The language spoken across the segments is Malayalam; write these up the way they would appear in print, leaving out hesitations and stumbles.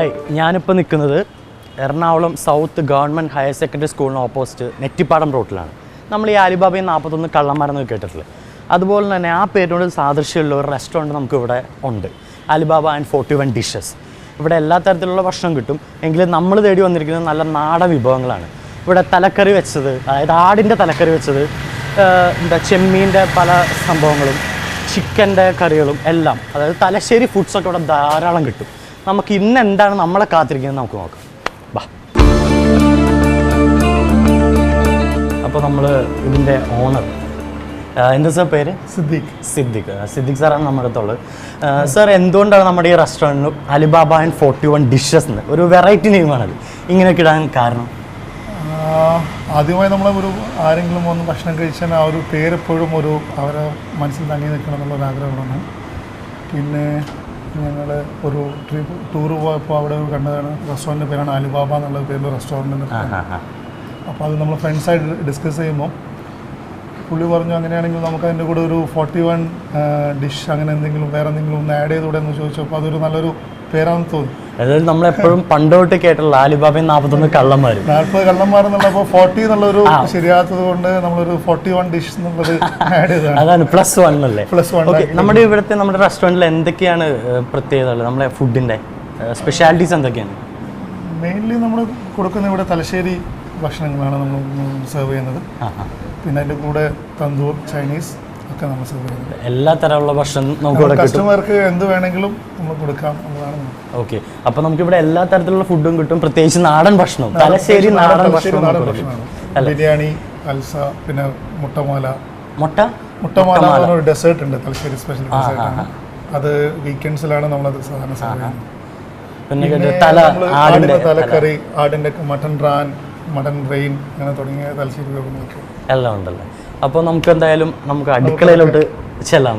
ഹായ്, ഞാനിപ്പോൾ നിൽക്കുന്നത് Ernakulam south government higher secondary സ്കൂളിന് ഓപ്പോസിറ്റ് നെറ്റിപ്പാടം റോട്ടിലാണ്. നമ്മൾ ഈ അലിബാബയും 41 കള്ളന്മാരെന്ന് കേട്ടിട്ടില്ല. അതുപോലെ തന്നെ ആ പേരിനോട് സാദൃശ്യമുള്ള ഒരു റെസ്റ്റോറൻറ്റ് നമുക്കിവിടെ ഉണ്ട്, അലിബാബ ആൻഡ് 41 ഡിഷസ്. ഇവിടെ എല്ലാ തരത്തിലുള്ള ഭക്ഷണം കിട്ടും. എങ്കിലും നമ്മൾ തേടി വന്നിരിക്കുന്നത് നല്ല നാടൻ വിഭവങ്ങളാണ്. ഇവിടെ തലക്കറി വെച്ചത്, അതായത് ആടിൻ്റെ തലക്കറി വെച്ചത്, ചെമ്മീൻ്റെ പല സംഭവങ്ങളും, ചിക്കൻ്റെ കറികളും എല്ലാം, അതായത് തലശ്ശേരി ഫുഡ്സൊക്കെ ഇവിടെ ധാരാളം കിട്ടും. നമുക്ക് ഇന്ന് എന്താണ് നമ്മളെ കാത്തിരിക്കുന്നത് നമുക്ക് നോക്കാം. ബാ. അപ്പോൾ നമ്മൾ ഇതിൻ്റെ ഓണർ, എന്താ സാർ പേര്? സിദ്ദിഖ് സാറാണ് നമ്മുടെ അടുത്തുള്ളത്. സാർ, എന്തുകൊണ്ടാണ് നമ്മുടെ ഈ റെസ്റ്റോറൻറ്റിന് അലിബാബ ആൻഡ് 41 ഡിഷസ് എന്ന് ഒരു വെറൈറ്റി നെയിമാണത് ഇങ്ങനെയൊക്കെ ഇടാൻ കാരണം? ആദ്യമായി നമ്മൾ ആരെങ്കിലും ഒന്ന് ഭക്ഷണം കഴിച്ചാൽ ആ ഒരു പേരെപ്പോഴും അവരെ മനസ്സിൽ തങ്ങി നിൽക്കണം എന്നുള്ളൊരു ആഗ്രഹമാണ്. പിന്നെ ഞങ്ങൾ ഒരു ടൂർ പോയപ്പോൾ അവിടെ കണ്ടതാണ് റെസ്റ്റോറൻറ്റിൻ്റെ പേരാണ് അലിബാബ എന്നുള്ള പേരിൽ റെസ്റ്റോറൻറ്റ്. അപ്പോൾ അത് നമ്മൾ ഫ്രണ്ട്സായിട്ട് ഡിസ്കസ് ചെയ്യുമ്പോൾ പുള്ളി പറഞ്ഞു, അങ്ങനെയാണെങ്കിൽ നമുക്ക് അതിൻ്റെ കൂടെ ഒരു 41 ഡിഷ് അങ്ങനെ എന്തെങ്കിലും വേറെ എന്തെങ്കിലും ഒന്ന് ആഡ് ചെയ്തുകൂടെ എന്ന് ചോദിച്ചപ്പോൾ അതൊരു നല്ലൊരു പേരാണെന്ന് തോന്നി. അതായത് നമ്മളെപ്പോഴും പണ്ടോട്ട് കേട്ടുള്ള അലിബാബയും 41 കള്ളന്മാരും 40 കള്ളന്മാരെന്നുള്ളപ്പോൾ 40 എന്നുള്ളൊരു ശരിയാത്തത് കൊണ്ട് നമ്മളൊരു 41 ഡിഷ് എന്നുള്ളത് ആഡ് ചെയ്തതാണ്. അതാണ് +1 അല്ലേ? +1. നമ്മുടെ ഇവിടുത്തെ നമ്മുടെ റെസ്റ്റോറൻറ്റിൽ എന്തൊക്കെയാണ് പ്രത്യേകത ഉള്ളത്? നമ്മുടെ ഫുഡിൻ്റെ സ്പെഷ്യാലിറ്റീസ് എന്തൊക്കെയാണ്? മെയിൻലി നമ്മൾ കൊടുക്കുന്ന ഇവിടെ തലശ്ശേരി ഭക്ഷണങ്ങളാണ് നമ്മൾ സെർവ് ചെയ്യുന്നത്. പിന്നെ അതിൻ്റെ കൂടെ തന്തൂർ, ചൈനീസ് ഒക്കെ നമ്മൾ സെർവ് ചെയ്യുന്നത്. എല്ലാ തരമുള്ള ഭക്ഷണം നമുക്ക് കസ്റ്റമർക്ക് എന്ത് വേണമെങ്കിലും നമ്മൾ കൊടുക്കാം എന്നുള്ളതാണ്. ഓക്കെ, അപ്പോൾ നമുക്കിവിടെ എല്ലാ തരത്തിലുള്ള ഫുഡും കിട്ടും, പ്രത്യേകിച്ച് നാടൻ ഭക്ഷണം, തലശ്ശേരി നാടൻ ഭക്ഷണമാണ്. ബിരിയാണി, അൽസ, പിന്നെ മുട്ടമാല ഒരു ഡെസേർട്ട് ഉണ്ട്, തലശ്ശേരി സ്പെഷ്യൽ ഡെസേർട്ടാണ്. അത് വീക്കെൻഡ്സിലാണ് നമ്മളത് സാധാരണ സെർവ് ചെയ്യുന്നത്. ആടിൻ്റെ തലക്കറി, ആടിൻ്റെ മട്ടൻ റാൻ, മട്ടൻ റെയിൻ, അങ്ങനെ തുടങ്ങിയ തലശ്ശേരി വിഭവങ്ങളൊക്കെ എല്ലാം ഉണ്ടല്ലോ. അപ്പോൾ നമുക്ക് എന്തായാലും നമുക്ക് അടുക്കളയിലോട്ട് ചെല്ലാം.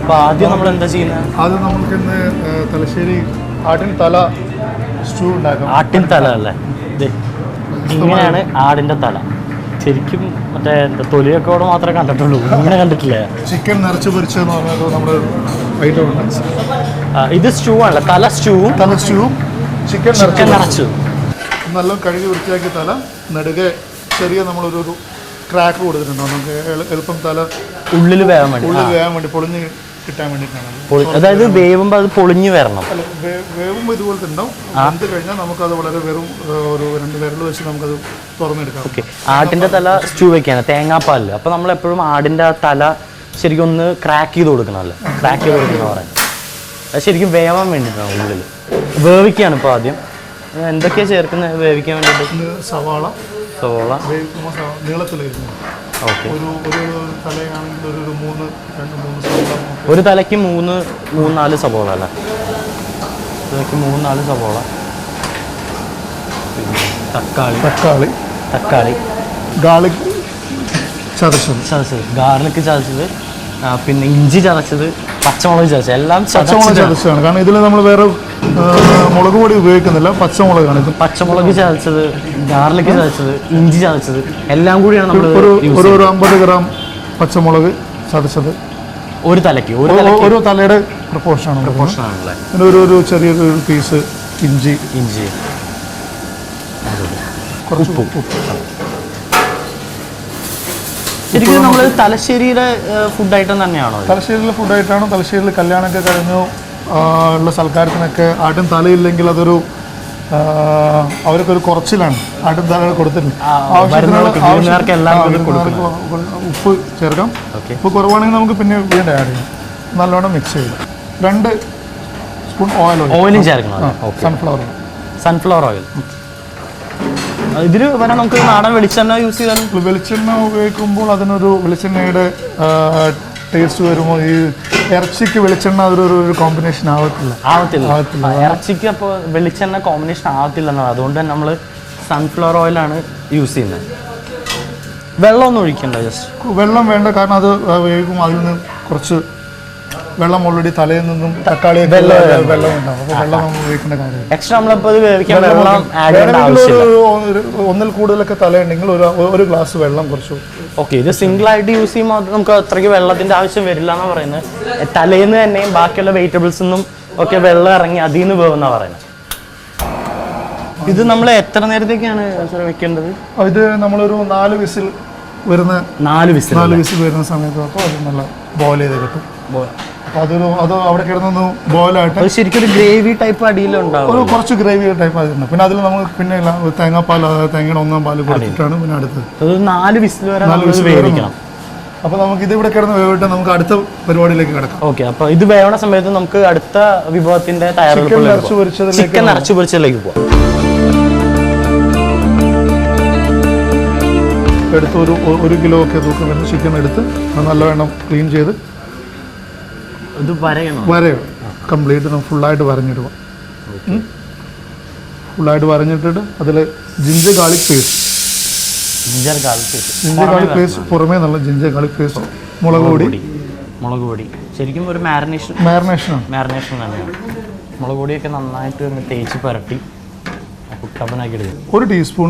അപ്പോൾ ആദ്യം നമ്മൾ എന്താ ചെയ്യുന്നത്? ആദ്യം നമുക്ക് ഇന്ന് തലശ്ശേരി ആട്ടിൻ തല സ്റ്റൂ ഉണ്ടാക്കാം. ആട്ടിൻ തല അല്ലേ? ഇങ്ങനെയാണ് ആടിൻ്റെ തല. ശരിക്കും മറ്റേ തൊലിയൊക്കെ അവിടെ മാത്രമേ കണ്ടിട്ടുള്ളൂ, ഇങ്ങനെ കണ്ടിട്ടില്ല. ചിക്കൻ നിറച്ച് പൊരിച്ചെന്ന് പറഞ്ഞത് നമ്മുടെ ഐറ്റം ഉണ്ട്. ഇത് സ്റ്റൂ ആണല്ലേ? തല സ്റ്റൂവും ചിക്കൻ നിറച്ചു നല്ല കഴുകി വൃത്തിയാക്കി തല നെടുകെ ചെറിയ നമ്മളൊരു ക്രാക്ക് കൊടുത്തിട്ടുണ്ടോ, നമുക്ക് എളുപ്പം തല ഉള്ളിൽ വേകാൻ വേണ്ടി പൊളിഞ്ഞ് കിട്ടാൻ വേണ്ടിയിട്ടാണ്. അതായത് വേവുമ്പോൾ അത് പൊളിഞ്ഞു വരണം. വേവുമ്പോൾ ഇതുപോലത്തെ ഉണ്ടാവും. വെന്ത് കഴിഞ്ഞാൽ നമുക്കത് വളരെ വെറും ഒരു 2 വിരൽ വെച്ച് നമുക്കത് തുറന്നെടുക്കാം. ഓക്കെ, ആടിൻ്റെ തല സ്റ്റൂ വെക്കാണ് തേങ്ങാപ്പാലിൽ. അപ്പോൾ നമ്മളെപ്പോഴും ആടിൻ്റെ ആ തല ശരിക്കും ഒന്ന് ക്രാക്ക് ചെയ്ത് കൊടുക്കണമല്ലോ. ക്രാക്ക് ചെയ്ത് കൊടുക്കുന്ന പറയാൻ അത് ശരിക്കും വേവാൻ വേണ്ടിയിട്ടാണ്. ഉള്ളിൽ വേവിക്കുകയാണ്. ഇപ്പോൾ ആദ്യം എന്തൊക്കെയാണ് ചേർക്കുന്നത് വേവിക്കാൻ വേണ്ടിയിട്ട്? സവാള നീളത്തിലായിരുന്നു. ഓക്കെ, ഒരു തലയാണെങ്കിൽ ഒരു 3 സവാള. ഒരു തലയ്ക്ക് 3-4 സവോള അല്ലേ? തലയ്ക്ക് 3-4 സവോള. തക്കാളി ഗാർലിക് ചതച്ചത്, പിന്നെ ഇഞ്ചി ചതച്ചത്, പച്ചമുളക് ചതച്ചത്, എല്ലാം ചതച്ചതാണ്. കാരണം ഇതിൽ നമ്മൾ വേറെ മുളക് പൊടി ഉപയോഗിക്കുന്നില്ല, പച്ചമുളകാണ് ഇത്. പച്ചമുളക് ചതച്ചത്, ഗാർലിക് ചതച്ചത്, ഇഞ്ചി ചതച്ചത് എല്ലാം കൂടിയാണ് നമ്മൾ ഒരു 50 ഗ്രാം പച്ചമുളക് ചതച്ചത് ഒരു തലയ്ക്ക്. ഓരോ തലയുടെ പ്രപ്പോർഷനാണല്ലേ? പിന്നെ ഒരു ചെറിയൊരു പീസ് ഇഞ്ചി, കുറച്ച് ഉപ്പ്. ശരിക്കും നമ്മൾ തലശ്ശേരിയുടെ ഫുഡ് ഐറ്റം തന്നെയാണോ? തലശ്ശേരിയിലെ ഫുഡ് ഐറ്റമാണ്. തലശ്ശേരിയിൽ കല്യാണമൊക്കെ കഴിഞ്ഞു ഉള്ള സൽക്കാരത്തിനൊക്കെ ആട്ടും തലയില്ലെങ്കിൽ അതൊരു അവർക്കൊരു കുറച്ചിലാണ്. ആട്ടും തല കൊടുത്തിട്ടുണ്ട്. ഉപ്പ് ചേർക്കാം. ഉപ്പ് കുറവാണെങ്കിൽ നമുക്ക് പിന്നെ വീണ്ടും ആഡ് ചെയ്യാം. നല്ലോണം മിക്സ് ചെയ്യാം. 2 സ്പൂൺ ഓയിലും ചേർക്കണം. Sunflower oil. ഇതിൽ വരെ നമുക്ക് നാടൻ വെളിച്ചെണ്ണ യൂസ് ചെയ്താൽ? വെളിച്ചെണ്ണ ഉപയോഗിക്കുമ്പോൾ അതിനൊരു വെളിച്ചെണ്ണയുടെ ടേസ്റ്റ് വരുമ്പോൾ ഈ ഇറച്ചിക്ക് വെളിച്ചെണ്ണ അതൊരു കോമ്പിനേഷൻ ആവത്തില്ല. ഇറച്ചിക്ക് അപ്പോൾ വെളിച്ചെണ്ണ കോമ്പിനേഷൻ ആവത്തില്ല എന്നാണ്. അതുകൊണ്ട് തന്നെ നമ്മൾ സൺഫ്ലവർ ഓയിലാണ് യൂസ് ചെയ്യുന്നത്. വെള്ളമൊന്നും ഒഴിക്കണ്ട? ജസ്റ്റ് വെള്ളം വേണ്ട, കാരണം അത് വേകും അതിൽ നിന്ന് കുറച്ച് വെള്ളം ഓൾറെഡി തലയിൽ നിന്നും തക്കാളിയൊക്കെ വെള്ളം ഉണ്ടാവും. അപ്പോൾ വെള്ളം നമ്മൾ ഉപയോഗിക്കേണ്ട കാര്യമില്ല. എക്സ്ട്രാ നമ്മളിപ്പോൾ ഇത് വേവിക്കാൻ വെള്ളം ആഡ് ചെയ്യേണ്ട ആവശ്യമില്ല. ഒന്നിൽ കൂടുതലൊക്കെ തലയുണ്ടെങ്കിൽ ഒരു ഗ്ലാസ് വെള്ളം കുറച്ചു. ഓക്കെ, ഇത് സിംഗിൾ ആയിട്ട് യൂസ് ചെയ്യുമ്പോൾ നമുക്ക് അത്രയ്ക്ക് വെള്ളത്തിന്റെ ആവശ്യം വരില്ല എന്നാണ് പറയുന്നത്. തലേന്ന് തന്നെയും ബാക്കിയുള്ള വെജിറ്റബിൾസ് നിന്നും ഒക്കെ വെള്ളം ഇറങ്ങി അതിൽ നിന്ന് പോകുന്ന പറയുന്നത്. ഇത് നമ്മൾ എത്ര നേരത്തേക്കാണ് വെക്കേണ്ടത്? ഇത് നമ്മളൊരു 4 വിസിൽ വരുന്ന 4 വിസിൽ വരുന്ന സമയത്ത് അപ്പോൾ അത് നല്ല ബോയിൽ ചെയ്ത് കിട്ടും. അപ്പോൾ അത് അവിടെ കിടന്നൊന്ന് ബോയിലായിട്ട് ശരിക്കും ഒരു ഗ്രേവി ടൈപ്പ് അടിയിലുണ്ടാവും. ഒരു കുറച്ച് ഗ്രേവി ടൈപ്പ് ആയിട്ടുണ്ട്. പിന്നെ അതിൽ നമ്മൾ പിന്നെ തേങ്ങാപ്പാൽ, തേങ്ങയുടെ 1 പാൽ കൊടുത്തിട്ടാണ് പിന്നെ അടുത്തത് 4 വിസിൽ വരെ വേവിക്കണം. അപ്പോൾ നമുക്ക് ഇത് ഇവിടെ കിടന്ന് വേവിട്ട് നമുക്ക് അടുത്ത പരിപാടിയിലേക്ക് കിടക്കാം. ഓക്കെ, അപ്പോൾ ഇത് വേവണ സമയത്ത് നമുക്ക് അടുത്ത വിഭവത്തിന്റെ ചിക്കൻ നിറച്ചു പൊരിച്ചതിലേക്ക് പോകാം. എടുത്ത് ഒരു കിലോ ഒക്കെ തൂക്കം വരുന്ന ചിക്കൻ എടുത്ത് നല്ലവണ്ണം ക്ലീൻ ചെയ്ത് ഇത് വരയണം കംപ്ലീറ്റ് നമ്മൾ ഫുള്ളായിട്ട് വരഞ്ഞിടുക. ഫുള്ളായിട്ട് വരഞ്ഞിട്ടിട്ട് അതിൽ ജിഞ്ചർ ഗാർലിക് പേസ്റ്റ് പുറമേ നല്ല ജിഞ്ചർ ഗാർലിക് പേസ്റ്റ്, മുളക് പൊടി ശരിക്കും ഒരു മാരിനേഷൻ തന്നെയാണ്. മുളക് പൊടിയൊക്കെ നന്നായിട്ട് തേച്ച് പരട്ടി കുട്ടപ്പനാക്കി എടുക്കും. 1 ടീസ്പൂൺ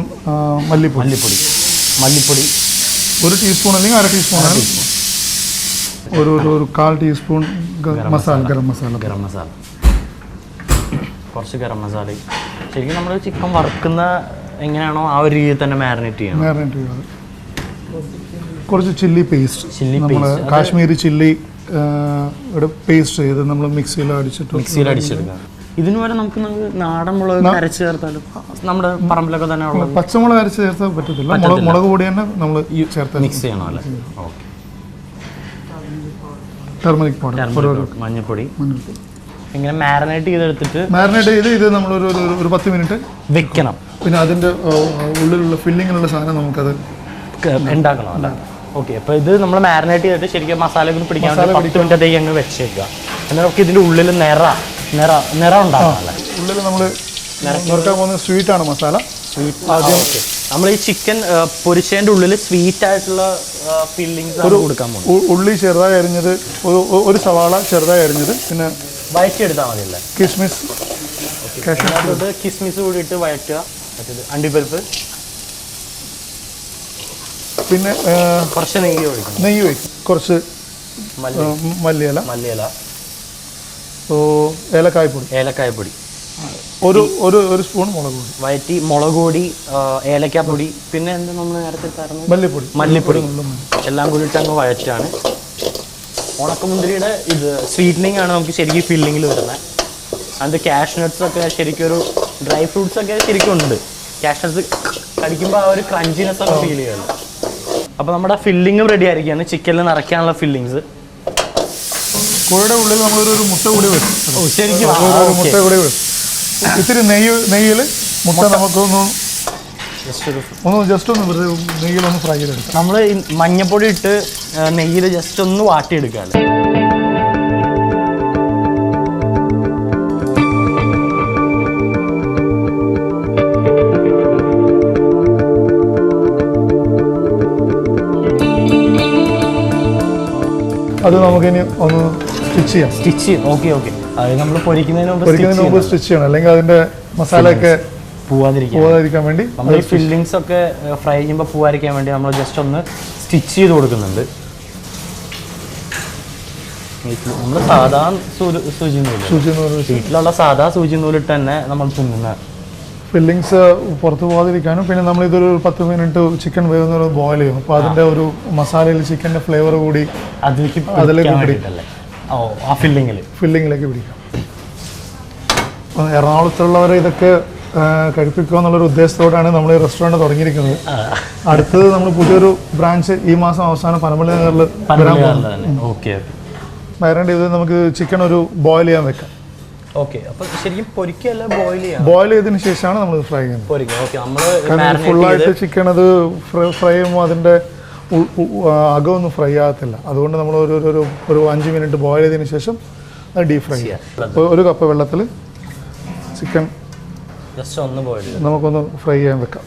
മല്ലിപ്പൊടി 1 ടീസ്പൂൺ അല്ലെങ്കിൽ 1/2 ടീസ്പൂൺ ആണ്. ഒരു 1/4 ടീസ്പൂൺ ഗരം മസാല കുറച്ച് ഗരം മസാല. ശരിക്കും നമ്മൾ ചിക്കൻ വറുക്കുന്ന എങ്ങനെയാണോ ആ ഒരു രീതിയിൽ തന്നെ മാരിനേറ്റ് ചെയ്യണം. കുറച്ച് chilli paste, Kashmiri chilli paste ചെയ്ത് നമ്മൾ മിക്സിയിൽ അടിച്ചെടുക്കാം. ഇതിന് വരെ നമുക്ക് നാടൻ മുളക് അരച്ച് ചേർത്താലും നമ്മുടെ പറമ്പിലൊക്കെ തന്നെ ഉള്ളത്. പച്ചമുളക് അരച്ച് ചേർത്താൽ പറ്റത്തില്ല, മുളക് പൊടി തന്നെ നമ്മൾ ചേർത്ത് മിക്സ് ചെയ്യണം അല്ലേ? ഓക്കെ. ടെർമറിക് പൗഡർ, മഞ്ഞൾപ്പൊടി ഇങ്ങനെ മാരിനേറ്റ് ചെയ്ത് ഇത് നമ്മളൊരു 10 മിനിറ്റ് വെക്കണം. പിന്നെ അതിൻ്റെ ഉള്ളിലുള്ള ഫില്ലിങ്ങിലുള്ള സാധനം നമുക്കത് ഉണ്ടാക്കണം അല്ലേ? ഓക്കെ, അപ്പോൾ ഇത് നമ്മൾ മാരിനേറ്റ് ചെയ്തിട്ട് ശരിക്കും മസാലയൊക്കെ പിടിക്കാൻ 10 മിനിറ്റത്തേക്ക് അങ്ങ് വെച്ചേക്കുക. എന്നാൽ നമുക്ക് ഇതിൻ്റെ ഉള്ളിൽ നിറം ഉണ്ടാകാം. ഉള്ളിൽ നമ്മൾ നിറക്കാൻ പോകുന്ന സ്വീറ്റാണ് മസാല. ആദ്യം നമ്മൾ ഈ ചിക്കൻ പൊരിച്ചതിൻ്റെ ഉള്ളിൽ സ്വീറ്റ് ആയിട്ടുള്ള ഫീലിങ്സ് കൊടുക്കാൻ പോകും. ഉള്ളി ചെറുതായി അരിഞ്ഞത്, ഒരു സവാള ചെറുതായി അരിഞ്ഞത്, പിന്നെ വഴറ്റിയെടുത്താൽ മതിയല്ലേ? കിസ്മിസ് കൂടിയിട്ട് വഴറ്റുക. അണ്ടിപ്പരിപ്പ്, പിന്നെ കുറച്ച് നെയ്യ് ഒഴിക്കും, കുറച്ച് മല്ലിയില, ഏലക്കായപ്പൊടി, ഒരു സ്പൂൺ മുളക് പൊടി, ഏലക്കാപ്പൊടി, പിന്നെ എന്താ നമ്മൾ നേരത്തെ മല്ലിപ്പൊടി എല്ലാം കൂടിയിട്ട് അങ്ങ് വഴറ്റാണ്. ഉണക്കമുന്തിരിയുടെ ഇത് സ്വീറ്റനിങ് ആണ് നമുക്ക് ശരിക്കും ഫില്ലിങ്ങിൽ വരുന്നത്. അതിൻ്റെ കാഷ്നട്ട്സ് ഒക്കെ ശരിക്കും ഒരു ഡ്രൈ ഫ്രൂട്ട്സ് ഒക്കെ ശരിക്കും ഉണ്ട്. കാഷ്നട്ട്സ് കടിക്കുമ്പോൾ ആ ഒരു ക്രഞ്ചിനെസ് ഒക്കെ ഫീൽ ചെയ്യുന്നത്. അപ്പോൾ നമ്മുടെ ഫില്ലിങ്ങും റെഡി ആയിരിക്കുകയാണ്. ചിക്കനിൽ നിറയ്ക്കാനുള്ള ഫില്ലിങ്സ്. കോഴിയുടെ ഉള്ളിൽ നമ്മളൊരു മുട്ട കൂടി വരും. ശരിക്കും മുട്ട കൂടി വരും. ഇത്തിരി നെയ്യിൽ മുട്ട നമുക്കൊന്ന് ജസ്റ്റ് ഒന്ന് നെയ്യിലൊന്ന് ഫ്രൈ ചെയ്തെടുക്കാം. നമ്മൾ മഞ്ഞപ്പൊടി ഇട്ട് നെയ്യിൽ ജസ്റ്റ് ഒന്ന് വാട്ടിയെടുക്കുകയാണ്. അത് നമുക്കിനി ഒന്ന് സ്റ്റിച്ച് ചെയ്യാം. ഓക്കെ. അത് നമ്മൾ പൊരിക്കുന്നതിന് മുമ്പ് സ്റ്റിച്ച് ചെയ്യണം, അല്ലെങ്കിൽ അതിൻ്റെ മസാലയൊക്കെ പോവാതിരിക്കാൻ വേണ്ടി നമ്മൾ ഈ ഫില്ലിങ്സ് ഒക്കെ ഫ്രൈ ചെയ്യുമ്പോൾ പോവാതിരിക്കാൻ വേണ്ടി നമ്മൾ ജസ്റ്റ് ഒന്ന് സ്റ്റിച്ച് ചെയ്ത് കൊടുക്കുന്നുണ്ട്. നമ്മൾ സാധാ സൂചി നൂല് വീട്ടിലുള്ള സാധാ സൂചി നൂലിട്ട് തന്നെ നമ്മൾ തുന്നുന്ന ഫില്ലിങ്സ് പുറത്ത് പോകാതിരിക്കാനും, പിന്നെ നമ്മളിതൊരു 10 മിനിറ്റ് ചിക്കൻ വേവുന്ന ബോയിൽ ചെയ്യും. അപ്പോൾ അതിൻ്റെ ഒരു മസാലയിൽ ചിക്കൻ്റെ ഫ്ലേവർ കൂടി അതിലേക്ക് പിടിക്കല്ലേ, ആ ഫില്ലിങ്ങിലേക്ക് പിടിക്കാം. എറണാകുളത്തുള്ളവരെ ഇതൊക്കെ കഴിപ്പിക്കുക എന്നുള്ളൊരു ഉദ്ദേശത്തോടാണ് നമ്മൾ ഈ റെസ്റ്റോറൻറ്റ് തുടങ്ങിയിരിക്കുന്നത്. അടുത്തത് നമ്മൾ പുതിയൊരു ബ്രാഞ്ച് ഈ മാസം അവസാനം പനമ്പള്ളി നഗറിൽ വരാൻ പോകുന്നു. മാരിനേറ്റ് ചെയ്ത് നമുക്ക് ചിക്കൻ ഒരു ബോയിൽ ചെയ്യാൻ വെക്കാം. ബോയിൽ ചെയ്തതിന് ശേഷമാണ് നമ്മൾ ഫ്രൈ ചെയ്യുന്നത്. ഫുള്ളായിട്ട് ചിക്കൻ അത് ഫ്രൈ ചെയ്യുമ്പോൾ അതിൻ്റെ അകമൊന്നും ഫ്രൈ ആകത്തില്ല. അതുകൊണ്ട് നമ്മൾ ഒരു 5 മിനിറ്റ് ബോയിൽ ചെയ്തതിന് ശേഷം അത് ഡീപ് ഫ്രൈ ചെയ്യാം. 1 കപ്പ് വെള്ളത്തിൽ ചിക്കൻ നമുക്കൊന്ന് ഫ്രൈ ചെയ്യാൻ വെക്കാം.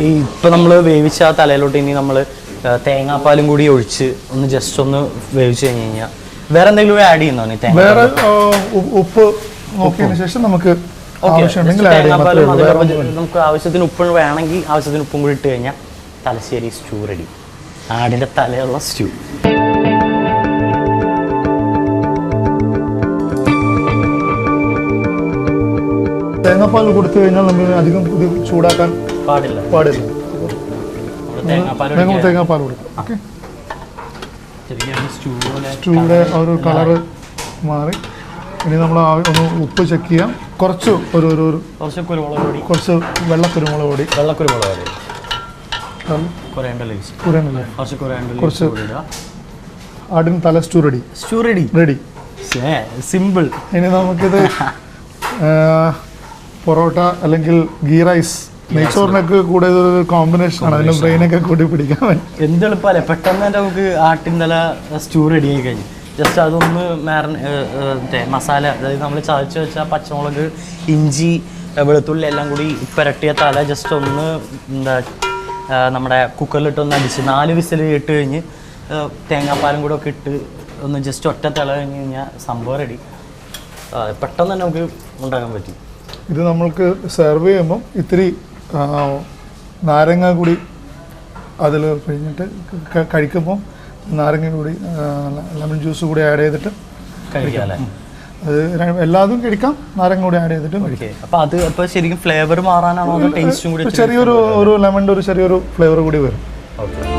ഈ ഇപ്പം നമ്മൾ വേവിച്ച ആ തലയിലോട്ട് ഇനി നമ്മൾ തേങ്ങാപ്പാലും കൂടി ഒഴിച്ച് ഒന്ന് ജസ്റ്റ് ഒന്ന് വേവിച്ച് കഴിഞ്ഞ് കഴിഞ്ഞാൽ വേറെ എന്തെങ്കിലും ആഡ് ചെയ്യുന്നോ നീ തേങ്ങ? വേറെ ഉപ്പ് നോക്കിയതിന് ശേഷം നമുക്ക് ആവശ്യമുണ്ടെങ്കിൽ ആഡ് ചെയ്യാം. നമുക്ക് ആവശ്യത്തിന് ഉപ്പ് വേണമെങ്കിൽ ആവശ്യത്തിന് ഉപ്പും കൂടി ഇട്ട് കഴിഞ്ഞാൽ തലശ്ശേരി സ്റ്റൂ റെഡി. ആടിൻ്റെ തലയുള്ള സ്റ്റൂ. തേങ്ങാപ്പാൽ കൊടുത്തു കഴിഞ്ഞാൽ നമ്മൾ അധികം ഇത് ചൂടാക്കാൻ പാടില്ല. തേങ്ങാപ്പാൽ കൊടുക്കും. ഓക്കെ, സ്റ്റൂയുടെ ഒരു കളറ് മാറി. ഇനി നമ്മൾ ഒന്ന് ഉപ്പ് ചെക്ക് ചെയ്യാം. കുറച്ച് കുറച്ച് വെള്ളക്കുരുമുളക് പൊടി, കുറച്ച് ആടിൻ തല സ്റ്റൂ റെഡി. സിമ്പിൾ. ഇനി നമുക്കിത് പൊറോട്ട അല്ലെങ്കിൽ ഗീ റൈസ്, നെയ്ച്ചോറിനൊക്കെ കൂടെ ഒരു കോമ്പിനേഷൻ ആണ്. അതിന്റെ ബ്രെയിനൊക്കെ കൂടി പിടിക്കാൻ എന്ത് എളുപ്പമല്ലേ, പെട്ടെന്ന് തന്നെ നമുക്ക് ആട്ടിൻതല സ്റ്റൂ റെഡി ആയി കഴിഞ്ഞു. ജസ്റ്റ് അതൊന്ന് മസാല, അതായത് നമ്മൾ ചതച്ച് വെച്ച പച്ചമുളക്, ഇഞ്ചി, വെളുത്തുള്ളി എല്ലാം കൂടി പുരട്ടിയ തല ജസ്റ്റ് ഒന്ന് നമ്മുടെ കുക്കറിലിട്ടൊന്ന് അടിച്ച് 4 വിസിൽ ഇട്ട് കഴിഞ്ഞ് തേങ്ങാപ്പാലും കൂടെ ഒക്കെ ഇട്ട് ഒന്ന് ജസ്റ്റ് ഒറ്റ തിള കഴിഞ്ഞ് കഴിഞ്ഞാൽ സംഭവം റെഡി. പെട്ടെന്ന് തന്നെ നമുക്ക് ഉണ്ടാക്കാൻ പറ്റും. ഇത് നമ്മൾക്ക് സെർവ് ചെയ്യുമ്പം ഇത്തിരി നാരങ്ങ കൂടി അതിൽ കഴിഞ്ഞിട്ട് കഴിക്കുമ്പോൾ നാരങ്ങ കൂടി ലെമൺ ജ്യൂസ് കൂടി ആഡ് ചെയ്തിട്ട് കഴിക്കാം. അത് എല്ലാതും കഴിക്കാം, നാരങ്ങ കൂടി ആഡ് ചെയ്തിട്ട് കഴിക്കാം. അപ്പോൾ അത് അപ്പോൾ ശരിക്കും ഫ്ലേവർ മാറാനാണോ അതോ ടേസ്റ്റും കൂടി? ചെറിയൊരു ലെമണിൻ്റെ ഒരു ചെറിയൊരു ഫ്ലേവർ കൂടി വരും. ഓക്കെ.